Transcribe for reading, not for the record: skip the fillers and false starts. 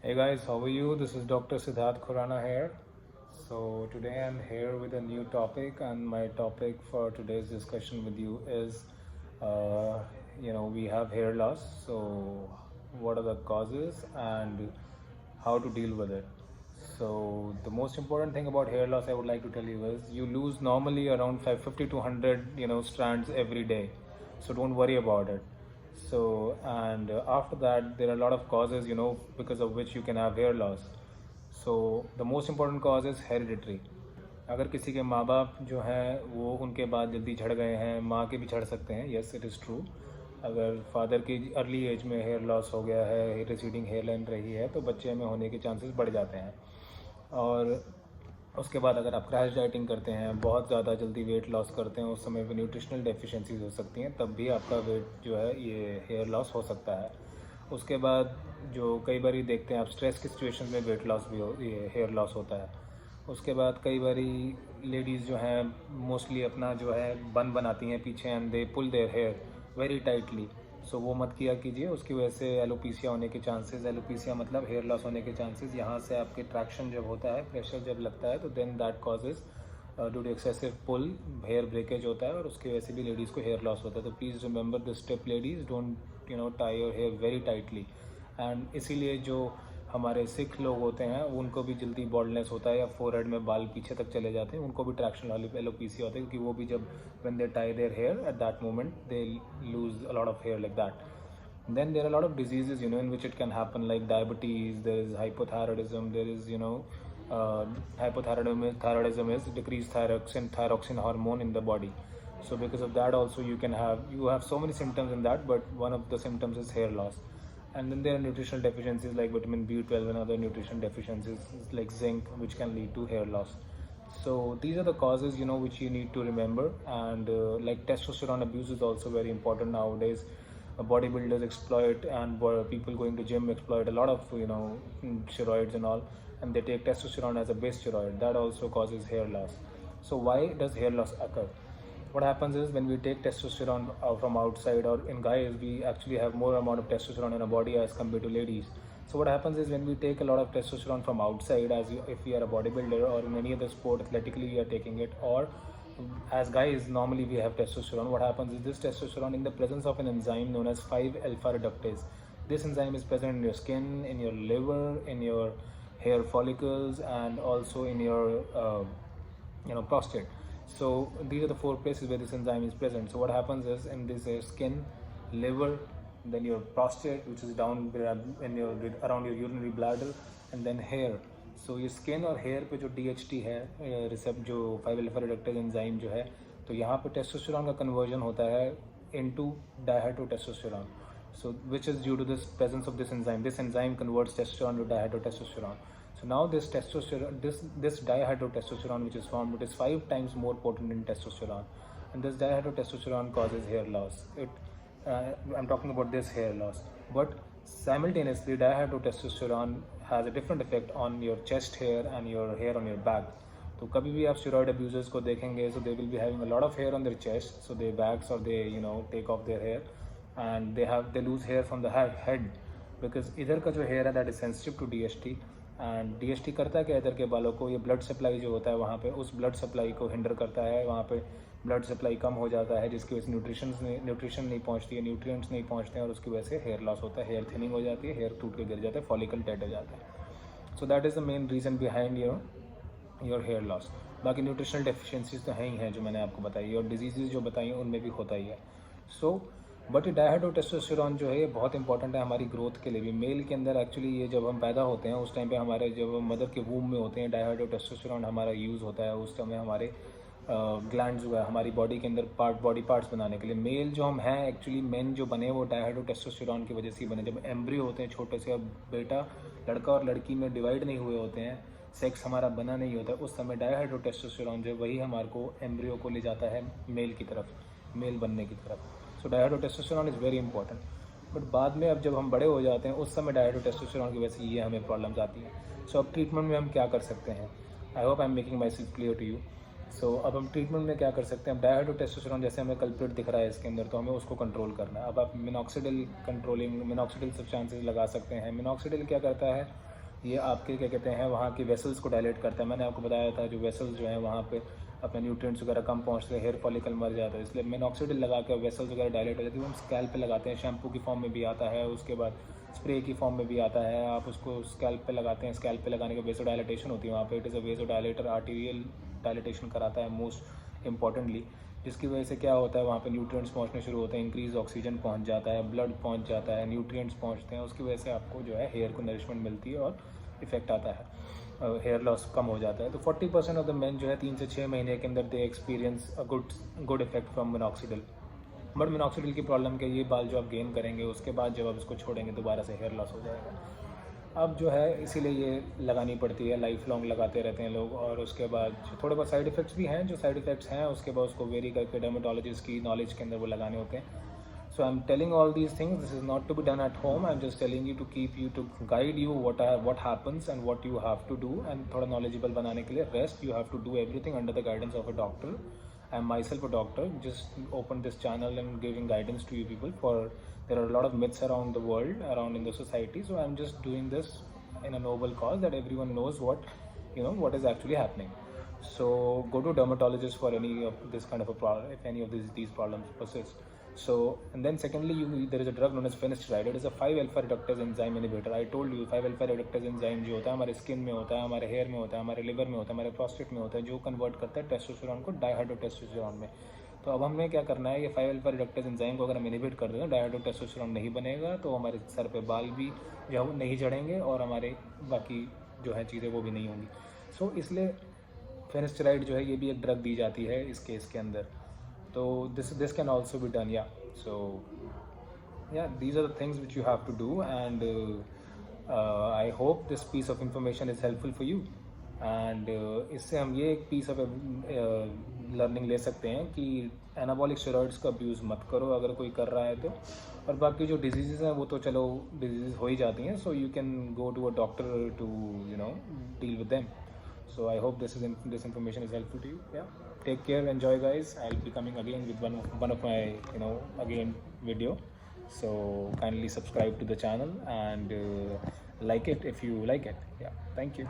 Hey guys, how are you? This is Dr. Siddharth Khurana here. So today I'm here with a new topic, and my topic for today's discussion with you is, we have hair loss. So what are the causes and how to deal with it? So the most important thing about hair loss I would like to tell you is you lose normally around 550 to 100 strands every day. So don't worry about it. So and after that there are a lot of causes because of which you can have hair loss. So the most important cause is hereditary. अगर किसी के माँ बाप जो हैं वो उनके बाद जल्दी झड़ गए हैं, माँ के भी झड़ सकते हैं, येस इट इज़ ट्रू. अगर फादर की अर्ली एज में हेयर लॉस हो गया है, रिसीडिंग हेयर लाइन रही है, तो बच्चे में होने के चांसेस बढ़ जाते हैं. और उसके बाद अगर आप क्रैश डाइटिंग करते हैं, बहुत ज़्यादा जल्दी वेट लॉस करते हैं, उस समय भी न्यूट्रिशनल डेफिशिएंसीज हो सकती हैं, तब भी आपका वेट जो है ये हेयर लॉस हो सकता है. उसके बाद जो कई बार देखते हैं आप स्ट्रेस की सिचुएशन में वेट लॉस भी ये हेयर लॉस होता है. उसके बाद कई बारी लेडीज़ जो हैं मोस्टली अपना जो है बन बनाती हैं पीछे and they pull their hair very tightly. So वो मत किया कीजिए, उसकी वजह से एलोपीसिया होने के चांसेस, एलोपीसिया मतलब हेयर लॉस होने के चांसेस, यहाँ से आपके ट्रैक्शन जब होता है, प्रेशर जब लगता है, तो then that causes due to excessive pull hair breakage होता है और उसकी वजह से भी लेडीज़ को हेयर लॉस होता है. तो please remember this step ladies, don't tie your hair very tightly. And इसीलिए जो हमारे सिख लोग होते हैं उनको भी जल्दी बॉल्डनेस होता है या फोरहेड में बाल पीछे तक चले जाते हैं, उनको भी ट्रैक्शन एलोपीसिया होता है, क्योंकि वो भी जब when they tie their hair at that moment they lose a lot of hair like that. Then there are a lot of diseases in which it can happen, like diabetes. There is hypothyroidism. There is hypothyroidism is decreased thyroxine hormone in the body. So because of that also you have so many symptoms in that, but one of the symptoms is hair loss. And then there are nutritional deficiencies like vitamin B12 and other nutrition deficiencies like zinc, which can lead to hair loss. So these are the causes which you need to remember. And like testosterone abuse is also very important nowadays. Bodybuilders exploit, and people going to gym exploit a lot of steroids and all, and they take testosterone as a base steroid. That also causes hair loss. So why does hair loss occur? What happens is when we take testosterone from outside, or in guys we actually have more amount of testosterone in our body as compared to ladies. So what happens is when we take a lot of testosterone from outside, if we are a bodybuilder or in any other sport athletically we are taking it, or as guys normally we have testosterone, what happens is this testosterone in the presence of an enzyme known as 5-alpha reductase. This enzyme is present in your skin, in your liver, in your hair follicles, and also in your prostate. So these are the 4 places where this enzyme is present. So what happens is in this skin, liver, then your prostate, which is down in your around your urinary bladder, and then hair. सो ये skin और hair पे जो DHT है रिसेप्ट जो 5-alpha reductase enzyme जो है, तो यहाँ पे टेस्टोस्टेरोन का कन्वर्जन होता है into dihydrotestosterone. So which is due to this presence of this enzyme converts testosterone to dihydrotestosterone. So now this testosterone, this dihydrotestosterone which is formed, it is 5 times more potent than testosterone, and this dihydrotestosterone causes hair loss. I'm talking about this hair loss, but simultaneously dihydrotestosterone has a different effect on your chest hair and your hair on your back. तो कभी भी आप steroid abusers को देखेंगे, so they will be having a lot of hair on their chest, so they wax or they take off their hair, and they lose hair from the head, because इधर का जो hair है that is sensitive to DHT. And DHT करता है क्या इधर के बालों को, ये ब्लड सप्लाई जो होता है वहाँ पे उस ब्लड सप्लाई को हिंडर करता है, वहाँ पे ब्लड सप्लाई कम हो जाता है, जिसकी वजह से न्यूट्रिशन नहीं पहुँचती है, न्यूट्रिएंट्स नहीं पहुँचते हैं, और उसकी वजह से हेयर लॉस होता है, हेयर थिनिंग हो जाती है, हेयर टूट के गिर जाता है, फॉलिकल डेड हो जाता है. So that is the main reason behind your hair loss. बाकी न्यूट्रिशनल डेफिशिएंसीज तो हैं ही हैं जो मैंने आपको बताई, और डिजीज़ जो बताई उनमें भी होता ही है. सो बट ये डायहाइड्रोटेस्टोस्टेरोन जो है ये बहुत इंपॉर्टेंट है हमारी ग्रोथ के लिए भी. मेल के अंदर एक्चुअली ये जब हम पैदा होते हैं उस टाइम पे हमारे जब मदर के वूम में होते हैं, डायहाइड्रोटेस्टोस्टेरोन हमारा यूज़ होता है उस समय हमारे ग्लैंड्स जो है हमारी बॉडी के अंदर बॉडी पार्ट्स बनाने के लिए. मेल जो हम हैं एक्चुअली मेन जो बने वो डायहाइड्रोटेस्टोस्टेरोन की वजह से ही बने. जब एम्ब्रियो होते हैं छोटे से, अब बेटा लड़का और लड़की में डिवाइड नहीं हुए होते हैं, सेक्स हमारा बना नहीं होता, उस समय डायहाइड्रोटेस्टोस्टेरोन जो है वही हमारे को एम्ब्रियो को ले जाता है मेल की तरफ, मेल बनने की तरफ. So dihydrotestosterone is very important. But बाद में अब जब हम बड़े हो जाते हैं उस समय डायहाइड्रोटेस्टोस्टेरोन की वजह से ये हमें प्रॉब्लम्स आती हैं. सो अब ट्रीटमेंट में हम क्या कर सकते हैं? I hope I am making myself clear to you. So अब हम ट्रीटमेंट में क्या कर सकते हैं? अब डायहाइड्रोटेस्टोस्टेरोन जैसे हमें कल्प्रिट दिख रहा है इसके अंदर, तो हमें उसको कंट्रोल करना है. अब आप मिनॉक्सिडिल सब्सटेंसेस लगा सकते हैं. मिनॉक्सिडिल क्या करता है? ये आपके क्या कहते हैं वहाँ की वेसल्स को डायलेट करता है। मैंने आपको बताया था जो वेसल्स जो हैं वहाँ पे अपने न्यूट्रिएंट्स वगैरह कम पहुँचते हैं, हेयर फॉलिकल मर जाता है, इसलिए मिनॉक्सिडिल लगा के वेसल्स वगैरह डायलेट हो जाती है। वो हम स्कैल्प पे लगाते हैं, शैम्पू की फॉर्म में भी आता है, उसके बाद स्प्रे की फॉर्म में भी आता है। आप उसको स्कैल्प पे लगाते हैं, स्कैल्प पे लगाने के वेसो डायलेटेशन होती है वहाँ पे। It is a वेसो dilator, arterial dilatation कराता है मोस्ट इंपॉर्टेंटली, जिसकी वजह से क्या होता है वहाँ पे न्यूट्रिएंट्स पहुँचने शुरू होते हैं, इंक्रीज ऑक्सीजन पहुँच जाता है, ब्लड पहुँच जाता है, न्यूट्रिएंट्स पहुँचते हैं, उसकी वजह से आपको जो है हेयर को नरिशमेंट मिलती है और इफेक्ट आता है, हेयर लॉस कम हो जाता है। तो 40% ऑफ द मेन जो है 3 से 6 महीने के अंदर they experience a good effect from minoxidil. But minoxidil की प्रॉब्लम क्या, ये बाल जो आप गेन करेंगे उसके बाद जब आप इसको छोड़ेंगे दोबारा से हेयर लॉस हो जाएगा। अब जो है इसीलिए ये लगानी पड़ती है, लाइफ लॉन्ग लगाते रहते हैं लोग। और उसके बाद थोड़े बहुत साइड इफ़ेक्ट्स भी हैं, जो साइड इफ़ेक्ट्स हैं उसके बाद उसको वेरी करके डर्मेटोलॉजिस्ट की नॉलेज के अंदर वो लगाने होते हैं। So I'm telling all these things. This is not to be done at home. I'm just telling you to keep you, to guide you what happens and what you have to do. And थोड़ा knowledgeable बनाने के लिए rest you have to do everything under the guidance of a doctor. I'm myself a doctor. Just open this channel and giving guidance to you people. For there are a lot of myths around the world, around in the society. So I'm just doing this in a noble cause that everyone knows what is actually happening. So go to dermatologist for any of this kind of a problem if any of these problems persist. So, and then secondly, there is a drug known as finasteride. It is a 5-alpha reductase enzyme inhibitor. I told you 5-alpha reductase enzyme जो होता है हमारे skin में होता है, हमारे hair में होता है, हमारे लिवर में होता है, हमारे प्रोस्टेट में होता है, जो कन्वर्ट करता है टेस्टोस्टेरोन को डाइहाइड्रोटेस्टोस्टेरोन में। तो अब हमें क्या करना है, ये 5-alpha reductase enzyme को अगर हम इनहिबिट कर दें, डाइहाइड्रोटेस्टोस्टेरोन नहीं बनेगा, तो हमारे सर पे बाल भी जो है नहीं झड़ेंगे और हमारे बाकी जो है चीज़ें वो भी नहीं होंगी। सो इसलिए फिनेस्टेराइड जो है ये भी एक ड्रग दी जाती है इस केस के अंदर। तो this can also be done, yeah. So yeah, these are the things which you have to do, and I hope this piece of information is helpful for you. And इससे हम ये एक पीस ऑफ लर्निंग ले सकते हैं कि anabolic steroids का abuse मत करो अगर कोई कर रहा है तो। और बाकी जो डिजीज़ हैं वो तो चलो डिजीज़ हो ही जाती हैं, so you can go to a doctor to deal with them. So I hope this information is helpful to you. Yeah. Take care. Enjoy, guys. I'll be coming again with one of my again video. So kindly subscribe to the channel and like it if you like it. Yeah. Thank you.